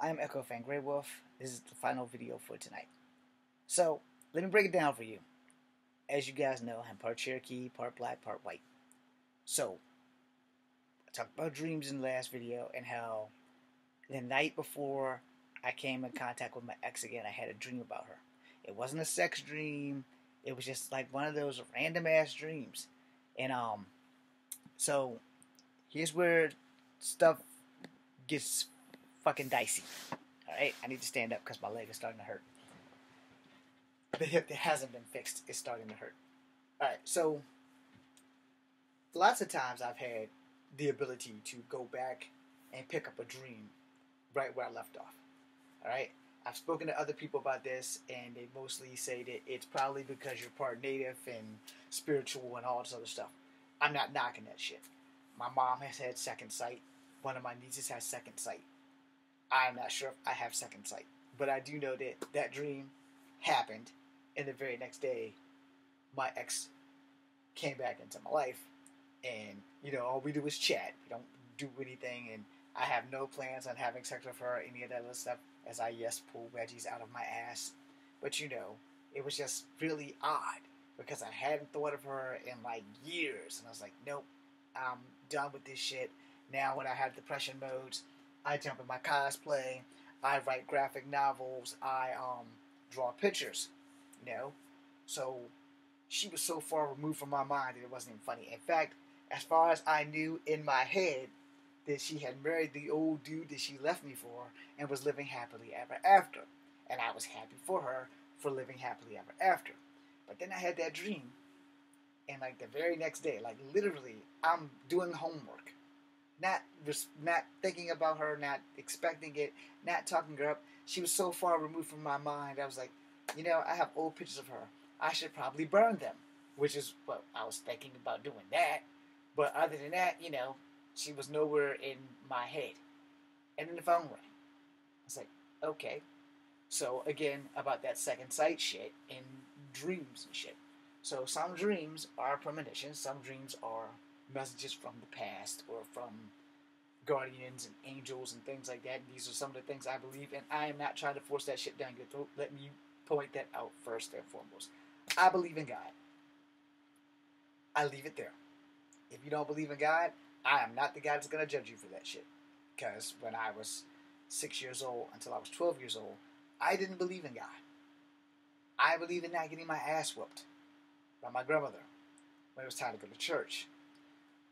I'm Echo Fan Grey Wolf. This is the final video for tonight. So, let me break it down for you. As you guys know, I'm part Cherokee, part black, part white. So, I talked about dreams in the last video and how the night before I came in contact with my ex again, I had a dream about her. It wasn't a sex dream. It was just like one of those random ass dreams. And so here's where stuff gets fucking dicey. Alright, I need to stand up because my leg is starting to hurt. The hip that hasn't been fixed is starting to hurt. Alright, so lots of times I've had the ability to go back and pick up a dream right where I left off. Alright? I've spoken to other people about this, and they mostly say that it's probably because you're part native and spiritual and all this other stuff. I'm not knocking that shit. My mom has had second sight. One of my nieces has second sight. I'm not sure if I have second sight. But I do know that that dream happened, and the very next day, my ex came back into my life, and, all we do is chat. We don't do anything, and I have no plans on having sex with her or any of that other stuff, as I, pull veggies out of my ass. But, it was just really odd, because I hadn't thought of her in, years, and I was like, nope, I'm done with this shit. Now, when I have depression modes, I jump in my cosplay, I write graphic novels, I draw pictures, So, she was so far removed from my mind that it wasn't even funny. In fact, as far as I knew in my head, that she had married the old dude that she left me for and was living happily ever after. And I was happy for her for living happily ever after. But then I had that dream, and the very next day, literally, I'm doing homework. Not thinking about her, not expecting it, not talking her up. She was so far removed from my mind. I was like, I have old pictures of her. I should probably burn them, which is what I was thinking about doing that. But other than that, she was nowhere in my head. And then the phone rang. I was like, okay. So again, about that second sight shit and dreams and shit. So some dreams are premonitions. Some dreams are messages from the past or from guardians and angels and things like that. And these are some of the things I believe in. I am not trying to force that shit down your throat. Let me point that out first and foremost. I believe in God. I leave it there. If you don't believe in God, I am not the guy that's going to judge you for that shit. Because when I was 6 years old until I was 12 years old, I didn't believe in God. I believed in not getting my ass whooped by my grandmother when it was time to go to church.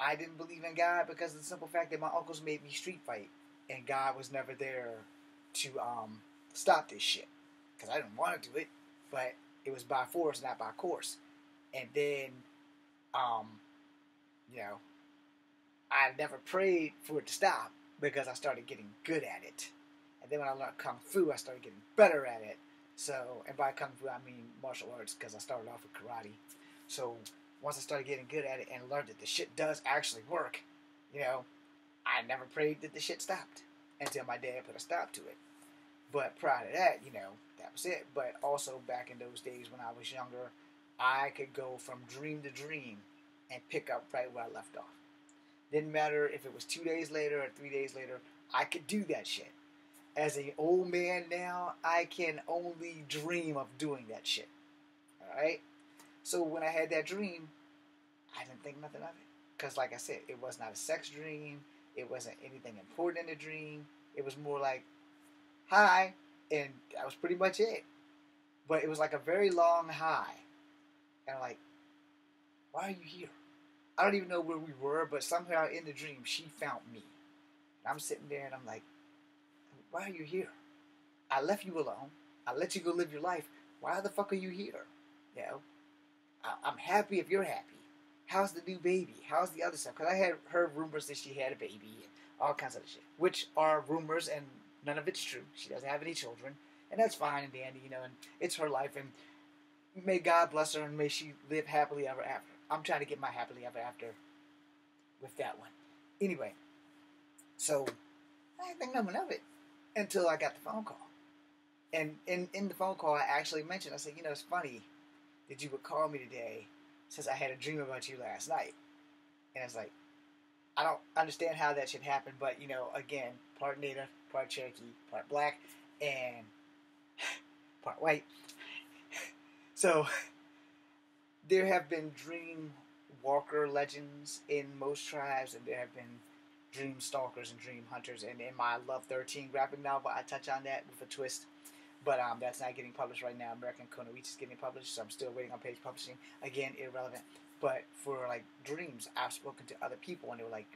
I didn't believe in God because of the simple fact that my uncles made me street fight, and God was never there to stop this shit. Because I didn't want to do it, but it was by force, not by course. And then, I never prayed for it to stop because I started getting good at it. And then when I learned Kung Fu, I started getting better at it. So, and by Kung Fu, I mean martial arts because I started off with karate. So, once I started getting good at it and learned that the shit does actually work, I never prayed that the shit stopped until my dad put a stop to it. But prior to that, that was it. But also back in those days when I was younger, I could go from dream to dream and pick up right where I left off. Didn't matter if it was 2 days later or 3 days later, I could do that shit. As an old man now, I can only dream of doing that shit. Alright? So when I had that dream, I didn't think nothing of it. Because like I said, it was not a sex dream. It wasn't anything important in the dream. It was more like, hi, and that was pretty much it. But it was like a very long hi. And I'm like, why are you here? I don't even know where we were, but somehow in the dream, she found me. And I'm sitting there and I'm like, why are you here? I left you alone. I let you go live your life. Why the fuck are you here? I'm happy if you're happy. How's the new baby? How's the other stuff? Because I had heard rumors that she had a baby and all kinds of shit. Which are rumors and none of it's true. She doesn't have any children. And that's fine and dandy, and it's her life. And may God bless her and may she live happily ever after. I'm trying to get my happily ever after with that one. Anyway, so I didn't think nothing of it until I got the phone call. And in the phone call, I actually mentioned, I said, it's funny that you would call me today since I had a dream about you last night. And it's like, I don't understand how that should happen, but, again, part Native, part Cherokee, part Black, and part white. So there have been dream walker legends in most tribes, and there have been dream stalkers and dream hunters. And in my Love 13 graphic novel, I touch on that with a twist. But that's not getting published right now. American Kunoichi is getting published, so I'm still waiting on Page Publishing. Again, irrelevant. But for like dreams, I've spoken to other people, and they were like,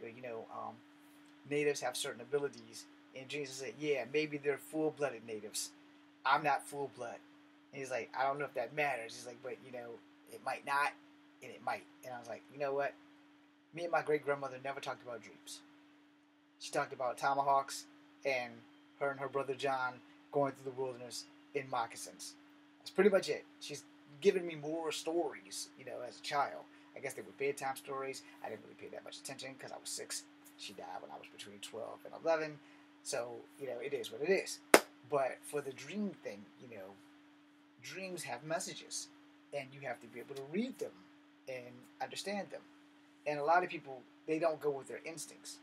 natives have certain abilities. And dreams, I said, yeah, maybe they're full-blooded natives. I'm not full-blood. And he's like, I don't know if that matters. He's like, but it might not, and it might. And I was like, you know what? Me and my great-grandmother never talked about dreams. She talked about tomahawks and her and her brother John going through the wilderness in moccasins. That's pretty much it. She's given me more stories, as a child. I guess they were bedtime stories. I didn't really pay that much attention because I was 6. She died when I was between 12 and 11. So, it is what it is. But for the dream thing, dreams have messages. And you have to be able to read them and understand them. And a lot of people, they don't go with their instincts,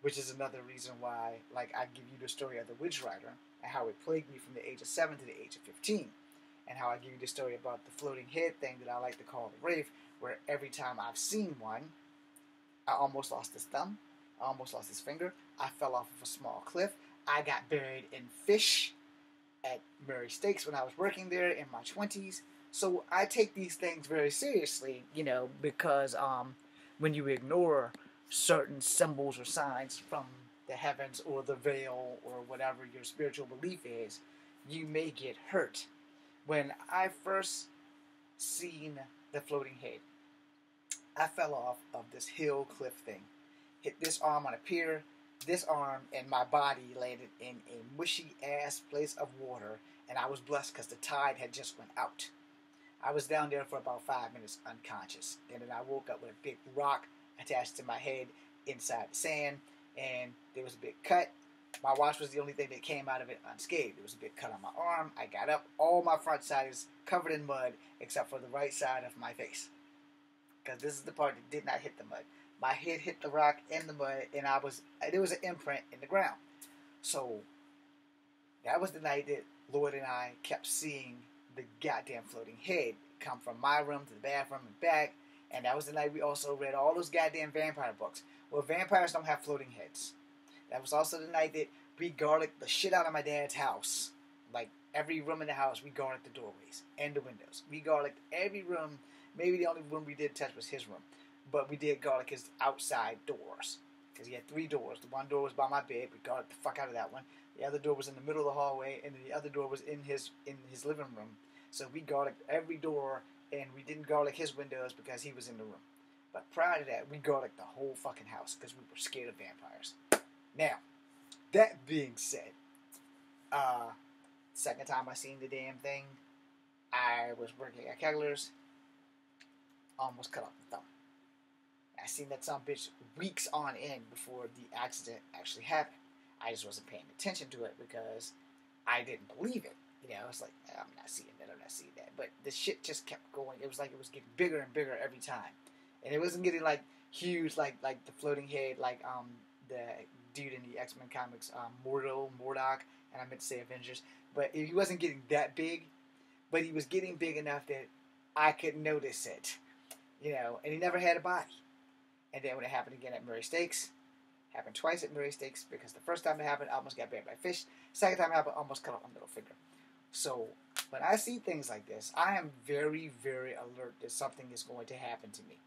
which is another reason why, like, I give you the story of the Witch Rider and how it plagued me from the age of 7 to the age of 15. And how I give you the story about the floating head thing that I like to call the Wraith, where every time I've seen one, I almost lost his thumb, I almost lost his finger, I fell off of a small cliff, I got buried in fish at Murray Steaks when I was working there in my 20s. So I take these things very seriously, because when you ignore certain symbols or signs from the heavens or the veil or whatever your spiritual belief is, you may get hurt. When I first seen the floating head, I fell off of this hill cliff thing, hit this arm on a pier, this arm and my body landed in a mushy ass place of water, and I was blessed because the tide had just went out. I was down there for about 5 minutes unconscious, and then I woke up with a big rock attached to my head inside the sand, and there was a big cut. My watch was the only thing that came out of it unscathed. There was a big cut on my arm. I got up. All my front side is covered in mud except for the right side of my face, because this is the part that did not hit the mud. My head hit the rock and the mud, and there was an imprint in the ground. So that was the night that Lloyd and I kept seeing the goddamn floating head come from my room to the bathroom and back. And that was the night we also read all those goddamn vampire books. Well, vampires don't have floating heads. That was also the night that we guarded the shit out of my dad's house. Like, every room in the house, we guarded the doorways and the windows. We guarded every room. Maybe the only room we did touch was his room. But we did guard his outside doors. Because he had 3 doors. The one door was by my bed. We guarded the fuck out of that one. The other door was in the middle of the hallway. And the other door was in his living room. So we guarded every door. And we didn't guard his windows because he was in the room. But prior to that, we guarded the whole fucking house because we were scared of vampires. Now, that being said, second time I seen the damn thing, I was working at Kegler's, almost cut off the thumb. I seen that some bitch weeks on end before the accident actually happened. I just wasn't paying attention to it because I didn't believe it. It's like, I'm not seeing that, I'm not seeing that. But the shit just kept going. It was like it was getting bigger and bigger every time. And it wasn't getting like huge like the floating head like the dude in the X-Men comics, Mordok, and I meant to say Avengers. But he wasn't getting that big, but he was getting big enough that I could notice it. And he never had a body. And then when it happened again at Murray Steaks, happened twice at Murray Steaks, because the first time it happened, I almost got buried by fish. Second time it happened, I almost cut off my middle finger. So, when I see things like this, I am very, very alert that something is going to happen to me.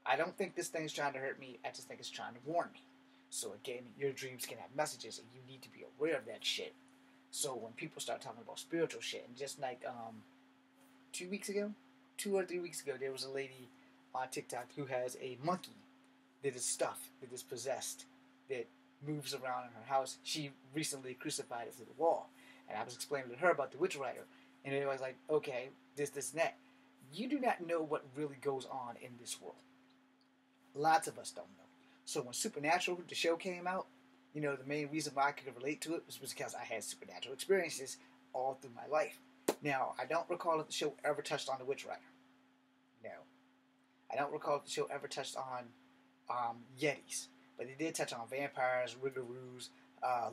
I don't think this thing's trying to hurt me, I just think it's trying to warn me. So again, your dreams can have messages, and you need to be aware of that shit. So when people start talking about spiritual shit, and just like 2 weeks ago, 2 or 3 weeks ago, there was a lady on TikTok who has a monkey that is stuffed, that is possessed, that moves around in her house. She recently crucified it to the wall. And I was explaining to her about the Witch Rider. And it was like, okay, this, and that. You do not know what really goes on in this world. Lots of us don't know. So when Supernatural, the show, came out, the main reason why I could relate to it was because I had supernatural experiences all through my life. Now, I don't recall if the show ever touched on the Witch Rider. No. I don't recall if the show ever touched on Yetis. But they did touch on vampires, Rougarous,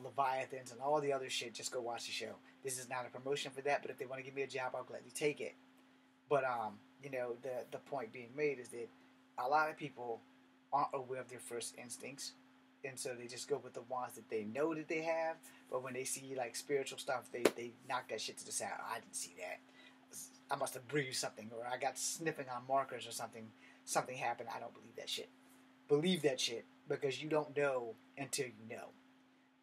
Leviathans and all the other shit, just go watch the show. This is not a promotion for that, but if they want to give me a job, I'll gladly take it. But the point being made is that a lot of people aren't aware of their first instincts, and so they just go with the ones that they know that they have. But when they see like spiritual stuff, they knock that shit to the side. Oh, I didn't see that. I must have breathed something, or I got sniffing on markers or something. Something happened. I don't believe that shit. Believe that shit because you don't know until you know.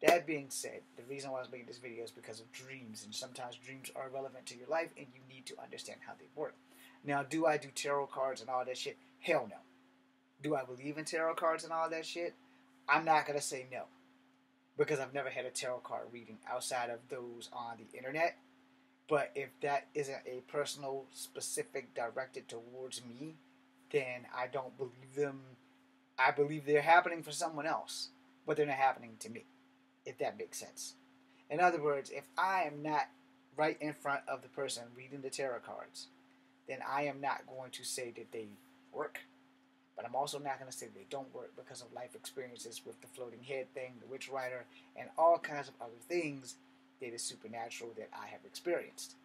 That being said, the reason why I was making this video is because of dreams, and sometimes dreams are relevant to your life, and you need to understand how they work. Now, do I do tarot cards and all that shit? Hell no. Do I believe in tarot cards and all that shit? I'm not going to say no, because I've never had a tarot card reading outside of those on the internet. But if that isn't a personal, specific, directed towards me, then I don't believe them. I believe they're happening for someone else, but they're not happening to me, if that makes sense. In other words, if I am not right in front of the person reading the tarot cards, then I am not going to say that they work. But I'm also not going to say they don't work because of life experiences with the floating head thing, the witch rider, and all kinds of other things that is supernatural that I have experienced.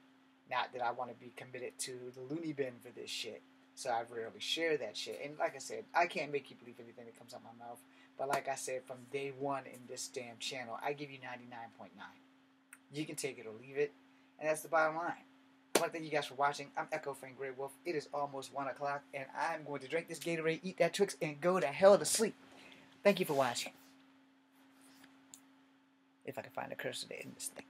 Not that I want to be committed to the loony bin for this shit. So I rarely share that shit. And like I said, I can't make you believe anything that comes out of my mouth. But like I said, from day one in this damn channel, I give you 99.9. You can take it or leave it. And that's the bottom line. I want to thank you guys for watching. I'm Echo Frank Grey Wolf. It is almost 1 o'clock. And I'm going to drink this Gatorade, eat that Twix, and go to hell to sleep. Thank you for watching. If I can find a cursor to end this thing.